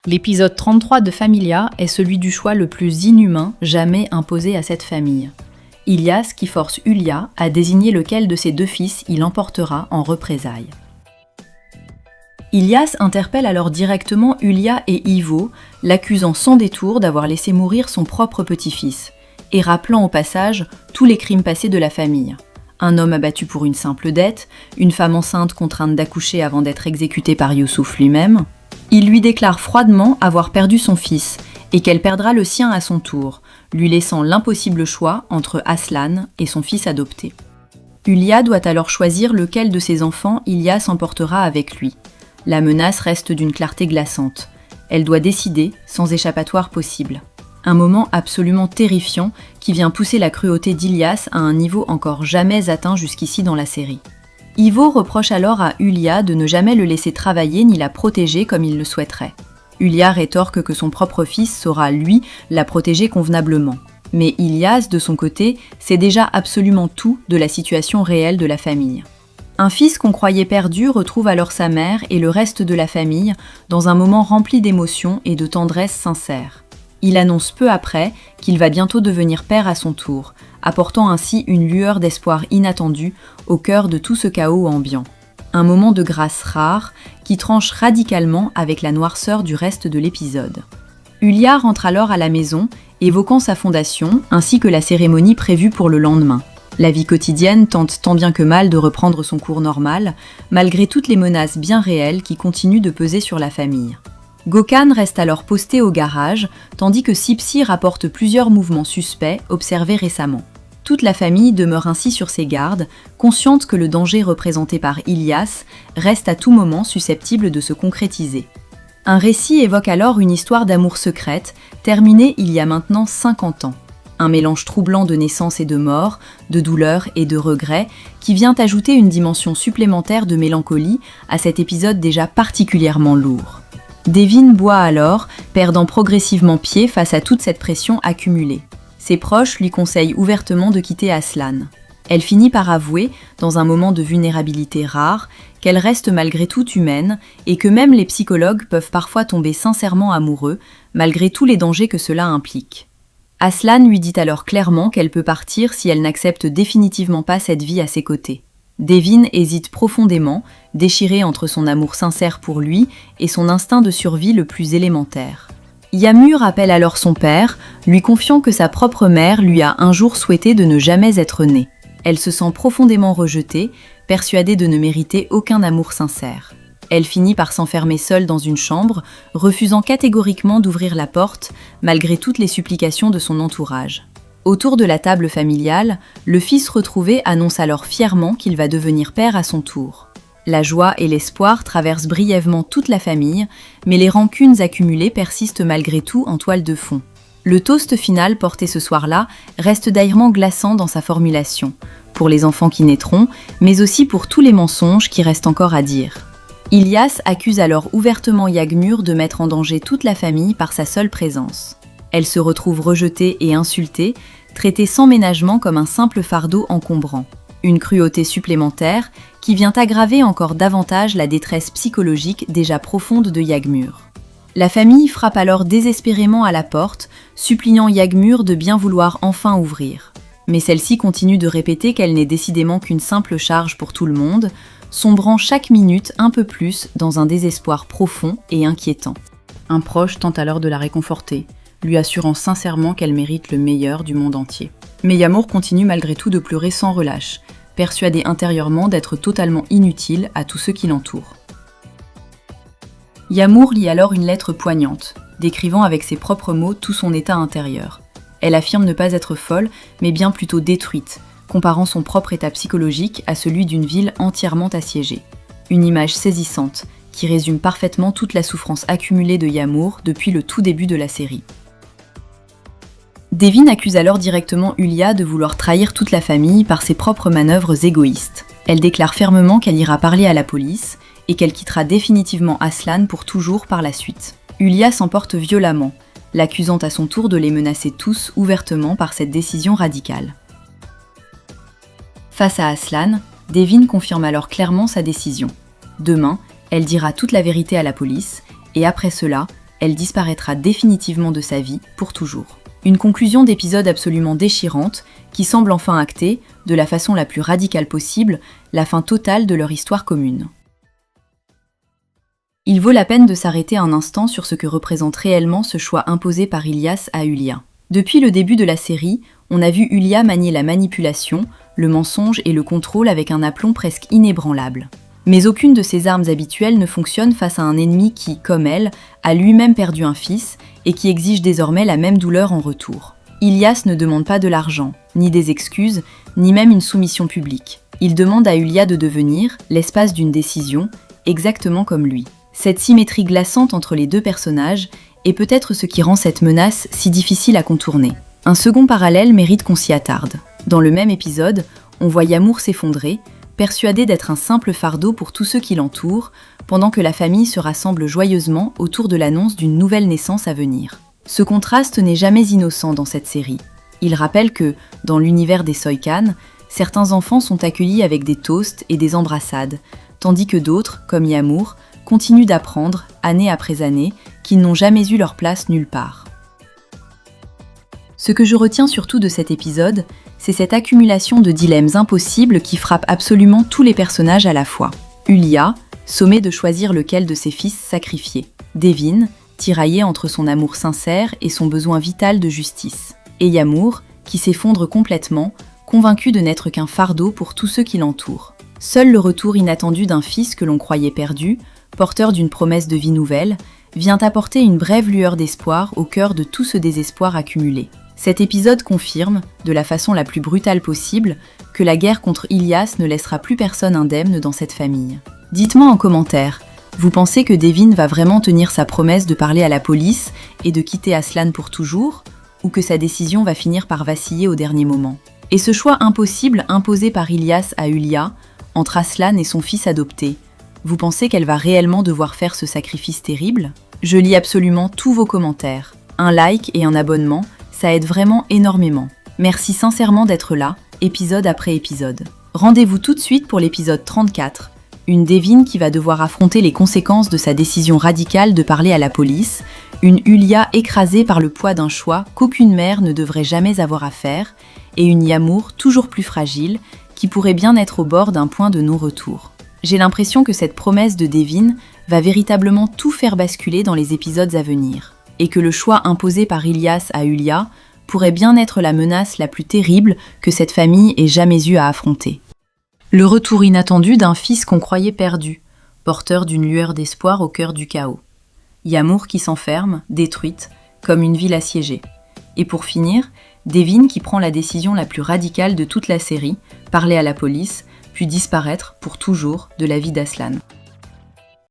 L'épisode 33 de Familia est celui du choix le plus inhumain jamais imposé à cette famille. Ilyas qui force Hulya à désigner lequel de ses deux fils il emportera en représailles. Ilyas interpelle alors directement Hulya et Ivo, l'accusant sans détour d'avoir laissé mourir son propre petit-fils, et rappelant au passage tous les crimes passés de la famille. Un homme abattu pour une simple dette, une femme enceinte contrainte d'accoucher avant d'être exécutée par Youssouf lui-même. Il lui déclare froidement avoir perdu son fils et qu'elle perdra le sien à son tour, lui laissant l'impossible choix entre Aslan et son fils adopté. Hulya doit alors choisir lequel de ses enfants Ilyas emportera avec lui. La menace reste d'une clarté glaçante. Elle doit décider sans échappatoire possible. Un moment absolument terrifiant qui vient pousser la cruauté d'Ilyas à un niveau encore jamais atteint jusqu'ici dans la série. Ivo reproche alors à Hulya de ne jamais le laisser travailler ni la protéger comme il le souhaiterait. Hulya rétorque que son propre fils saura, lui, la protéger convenablement. Mais Ilyas, de son côté, sait déjà absolument tout de la situation réelle de la famille. Un fils qu'on croyait perdu retrouve alors sa mère et le reste de la famille dans un moment rempli d'émotions et de tendresse sincère. Il annonce peu après qu'il va bientôt devenir père à son tour, apportant ainsi une lueur d'espoir inattendue au cœur de tout ce chaos ambiant. Un moment de grâce rare qui tranche radicalement avec la noirceur du reste de l'épisode. Hulya rentre alors à la maison, évoquant sa fondation ainsi que la cérémonie prévue pour le lendemain. La vie quotidienne tente tant bien que mal de reprendre son cours normal, malgré toutes les menaces bien réelles qui continuent de peser sur la famille. Gökhan reste alors posté au garage, tandis que Sipsi rapporte plusieurs mouvements suspects observés récemment. Toute la famille demeure ainsi sur ses gardes, consciente que le danger représenté par Ilyas reste à tout moment susceptible de se concrétiser. Un récit évoque alors une histoire d'amour secrète, terminée il y a maintenant 50 ans. Un mélange troublant de naissance et de mort, de douleur et de regret, qui vient ajouter une dimension supplémentaire de mélancolie à cet épisode déjà particulièrement lourd. Devin boit alors, perdant progressivement pied face à toute cette pression accumulée. Ses proches lui conseillent ouvertement de quitter Aslan. Elle finit par avouer, dans un moment de vulnérabilité rare, qu'elle reste malgré tout humaine et que même les psychologues peuvent parfois tomber sincèrement amoureux, malgré tous les dangers que cela implique. Aslan lui dit alors clairement qu'elle peut partir si elle n'accepte définitivement pas cette vie à ses côtés. Devin hésite profondément, déchiré entre son amour sincère pour lui et son instinct de survie le plus élémentaire. Yamur appelle alors son père, lui confiant que sa propre mère lui a un jour souhaité de ne jamais être née. Elle se sent profondément rejetée, persuadée de ne mériter aucun amour sincère. Elle finit par s'enfermer seule dans une chambre, refusant catégoriquement d'ouvrir la porte, malgré toutes les supplications de son entourage. Autour de la table familiale, le fils retrouvé annonce alors fièrement qu'il va devenir père à son tour. La joie et l'espoir traversent brièvement toute la famille, mais les rancunes accumulées persistent malgré tout en toile de fond. Le toast final porté ce soir-là reste d'ailleurs glaçant dans sa formulation, pour les enfants qui naîtront, mais aussi pour tous les mensonges qui restent encore à dire. Ilyas accuse alors ouvertement Yagmur de mettre en danger toute la famille par sa seule présence. Elle se retrouve rejetée et insultée, traitée sans ménagement comme un simple fardeau encombrant. Une cruauté supplémentaire qui vient aggraver encore davantage la détresse psychologique déjà profonde de Yagmur. La famille frappe alors désespérément à la porte, suppliant Yagmur de bien vouloir enfin ouvrir. Mais celle-ci continue de répéter qu'elle n'est décidément qu'une simple charge pour tout le monde, sombrant chaque minute un peu plus dans un désespoir profond et inquiétant. Un proche tente alors de la réconforter, lui assurant sincèrement qu'elle mérite le meilleur du monde entier. Mais Yamur continue malgré tout de pleurer sans relâche, persuadé intérieurement d'être totalement inutile à tous ceux qui l'entourent. Yamur lit alors une lettre poignante, décrivant avec ses propres mots tout son état intérieur. Elle affirme ne pas être folle, mais bien plutôt détruite, comparant son propre état psychologique à celui d'une ville entièrement assiégée. Une image saisissante, qui résume parfaitement toute la souffrance accumulée de Yamur depuis le tout début de la série. Devin accuse alors directement Hulya de vouloir trahir toute la famille par ses propres manœuvres égoïstes. Elle déclare fermement qu'elle ira parler à la police et qu'elle quittera définitivement Aslan pour toujours par la suite. Hulya s'emporte violemment, l'accusant à son tour de les menacer tous ouvertement par cette décision radicale. Face à Aslan, Devin confirme alors clairement sa décision. Demain, elle dira toute la vérité à la police et après cela, elle disparaîtra définitivement de sa vie pour toujours. Une conclusion d'épisode absolument déchirante qui semble enfin acter, de la façon la plus radicale possible, la fin totale de leur histoire commune. Il vaut la peine de s'arrêter un instant sur ce que représente réellement ce choix imposé par Ilyas à Hülya. Depuis le début de la série, on a vu Hülya manier la manipulation, le mensonge et le contrôle avec un aplomb presque inébranlable. Mais aucune de ses armes habituelles ne fonctionne face à un ennemi qui, comme elle, a lui-même perdu un fils et qui exige désormais la même douleur en retour. Ilyas ne demande pas de l'argent, ni des excuses, ni même une soumission publique. Il demande à Hülya de devenir, l'espace d'une décision, exactement comme lui. Cette symétrie glaçante entre les deux personnages est peut-être ce qui rend cette menace si difficile à contourner. Un second parallèle mérite qu'on s'y attarde. Dans le même épisode, on voit Yağmur s'effondrer, persuadé d'être un simple fardeau pour tous ceux qui l'entourent, pendant que la famille se rassemble joyeusement autour de l'annonce d'une nouvelle naissance à venir. Ce contraste n'est jamais innocent dans cette série. Il rappelle que, dans l'univers des Soykan, certains enfants sont accueillis avec des toasts et des embrassades, tandis que d'autres, comme Yağmur, continuent d'apprendre, année après année, qu'ils n'ont jamais eu leur place nulle part. Ce que je retiens surtout de cet épisode, c'est cette accumulation de dilemmes impossibles qui frappent absolument tous les personnages à la fois. Hülya, sommée de choisir lequel de ses fils sacrifier. Devin, tiraillé entre son amour sincère et son besoin vital de justice. Et Yağmur, qui s'effondre complètement, convaincu de n'être qu'un fardeau pour tous ceux qui l'entourent. Seul le retour inattendu d'un fils que l'on croyait perdu, porteur d'une promesse de vie nouvelle, vient apporter une brève lueur d'espoir au cœur de tout ce désespoir accumulé. Cet épisode confirme, de la façon la plus brutale possible, que la guerre contre Ilyas ne laissera plus personne indemne dans cette famille. Dites-moi en commentaire, vous pensez que Devin va vraiment tenir sa promesse de parler à la police et de quitter Aslan pour toujours, ou que sa décision va finir par vaciller au dernier moment? Et ce choix impossible imposé par Ilyas à Hülya, entre Aslan et son fils adopté, vous pensez qu'elle va réellement devoir faire ce sacrifice terrible? Je lis absolument tous vos commentaires. Un like et un abonnement, ça aide vraiment énormément. Merci sincèrement d'être là, épisode après épisode. Rendez-vous tout de suite pour l'épisode 34, une Devin qui va devoir affronter les conséquences de sa décision radicale de parler à la police, une Hülya écrasée par le poids d'un choix qu'aucune mère ne devrait jamais avoir à faire, et une Yağmur toujours plus fragile, qui pourrait bien être au bord d'un point de non-retour. J'ai l'impression que cette promesse de Devin va véritablement tout faire basculer dans les épisodes à venir, et que le choix imposé par Ilyas à Hülya pourrait bien être la menace la plus terrible que cette famille ait jamais eu à affronter. Le retour inattendu d'un fils qu'on croyait perdu, porteur d'une lueur d'espoir au cœur du chaos. Yağmur qui s'enferme, détruite, comme une ville assiégée. Et pour finir, Devin qui prend la décision la plus radicale de toute la série, parler à la police, puis disparaître pour toujours de la vie d'Aslan.